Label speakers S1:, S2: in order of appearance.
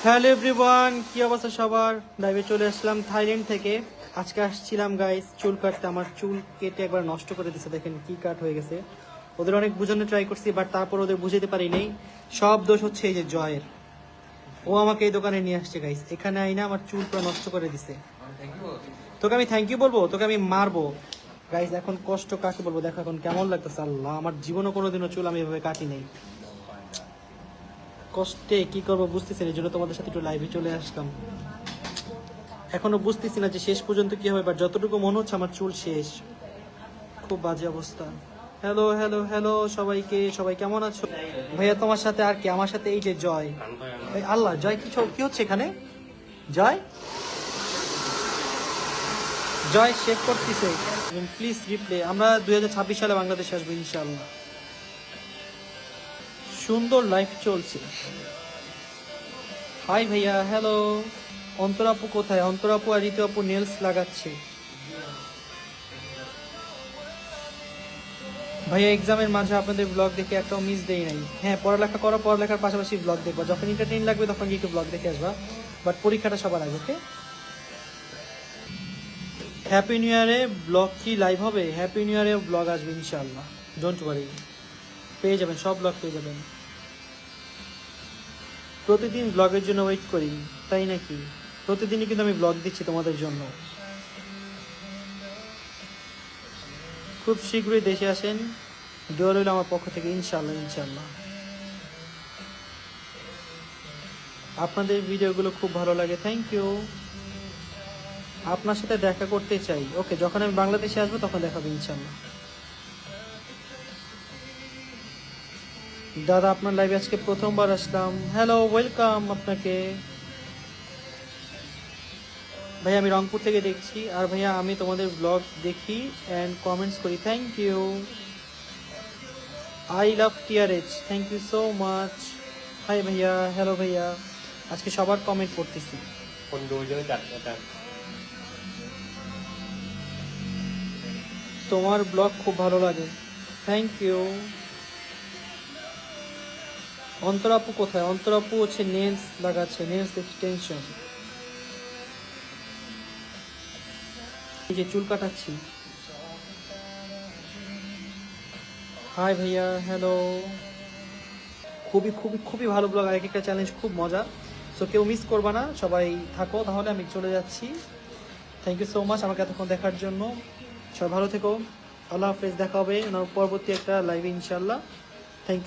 S1: Hello everyone, কি অবস্থা সবার? লাইভে চলে আসলাম থাইল্যান্ড থেকে। আজকে আসছিলাম গাইস চুল কাটতে। আমার চুল কেটে একবার নষ্ট করে দিছে, দেখেন কি কাট হয়ে গেছে। ওদের অনেক বোঝানো ট্রাই করছি, বাট তারপর ওদের বুঝাতে পারি নেই। সব দোষ হচ্ছে এই যে জয়ের। ও আমাকে এই দোকানে নিয়ে আসছে গাইস, এখানে আইনা আমার চুল পুরো নষ্ট করে দিছে। তোকে আমি থ্যাংক ইউ বলবো, তোকে আমি মারবো গাইস। এখন কষ্ট কাকে বলবো, দেখো এখন কেমন লাগতেছে। আল্লাহ, আমার জীবনও কোনোদিনও চুল আমি এভাবে কাটি নেই। কষ্টে কি করবো বুঝতেছি না, এই জন্য তোমাদের সাথে একটু লাইভে চলে আসলাম। এখনো বুঝতেছি না যে শেষ পর্যন্ত কি হবে, বাট যতটুকু মনে হচ্ছে আমার চুল শেষ। খুব বাজে অবস্থা। হ্যালো হ্যালো হ্যালো সবাইকে, সবাই কেমন আছো? ভাইয়া তোমার সাথে আর কি? আমার সাথে এই যে জয়। এই আল্লাহ, জয় কি হচ্ছে এখানে? জয় জয় শেভ করতেছে। Please replay. আমরা 2026 সালে বাংলাদেশে আসবো ইনশাআল্লাহ। সুন্দর লাইফ চলছে। হাই ভাইয়া, হ্যালো। অন্তরাপু কোথায়? অন্তরাপু আর ঋতু আপু নেলস লাগাচ্ছে। ভাইয়া এক্সামের মাঝে আপনাদের ব্লগ দেখে একটাও মিস দেই নাই। হ্যাঁ, পড়ালেখা করো, পড়ালেখার পাশাপাশি ব্লগ দেখবা। যখন এন্টারটেইন লাগবে তখন ইউটিউব ব্লগ দেখে আসবা, বাট পরীক্ষাটা সবার আগে, ওকে? হ্যাপি নিউ ইয়ারে ব্লগ কি লাইভ হবে? হ্যাপি নিউ ইয়ারে ব্লগ আসবে ইনশাআল্লাহ, ডোন্ট ওয়ারি। পেয়ে যাবেন, সব ব্লগ পেয়ে যাবেন। প্রতিদিন ব্লগের জন্য ওয়েট করি, তাই নাকি? প্রতিদিনই কিন্তু আমি ব্লগ দিচ্ছি তোমাদের জন্য। খুব শীঘ্রই দেশে আসেন, দোয়া রইল আমার পক্ষ থেকে ইনশাআল্লাহ ইনশাআল্লাহ। আপনাদের ভিডিওগুলো খুব ভালো লাগে, থ্যাংক ইউ। আপনার সাথে দেখা করতে চাই। ওকে, যখন আমি বাংলাদেশে আসবো তখন দেখাবো ইনশাআল্লাহ। দাদা আপনার লাইভে আজকে প্রথমবার আসলাম। হ্যালো, ওয়েলকাম আপনাকে। ভাইয়া আমি রংপুর থেকে দেখছি, আর ভাইয়া আমি তোমাদের ব্লগ দেখি অ্যান্ড কমেন্টস করি, thank you. I love TRH, thank you so much. Hi ভাইয়া, হ্যালো ভাইয়া। আজকে সবার কমেন্ট পড়তেছি।
S2: คนดูเยอะจัดอาจารย์
S1: তোমার ব্লগ খুব ভালো লাগে, থ্যাংক ইউ। অন্তরাপু কোথায়? অন্তরাপু হচ্ছে নেলস লাগাচ্ছে, নেলস এক্সটেনশন। এই যে চুল কাটাচ্ছি। হাই ভাইয়া, হ্যালো। খুবই খুবই খুবই ভালো ব্লগ, এক একটা চ্যালেঞ্জ, খুব মজা। সো কেউ মিস করবা না, সবাই থাকো তাহলে, আমি চলে যাচ্ছি। থ্যাংক ইউ সো মাচ আমাকে এতক্ষণ দেখার জন্য। সবাই ভালো থেকো, আল্লাহ হাফেজ। দেখা হবে পরবর্তী একটা লাইভে ইনশাল্লাহ। Thank you.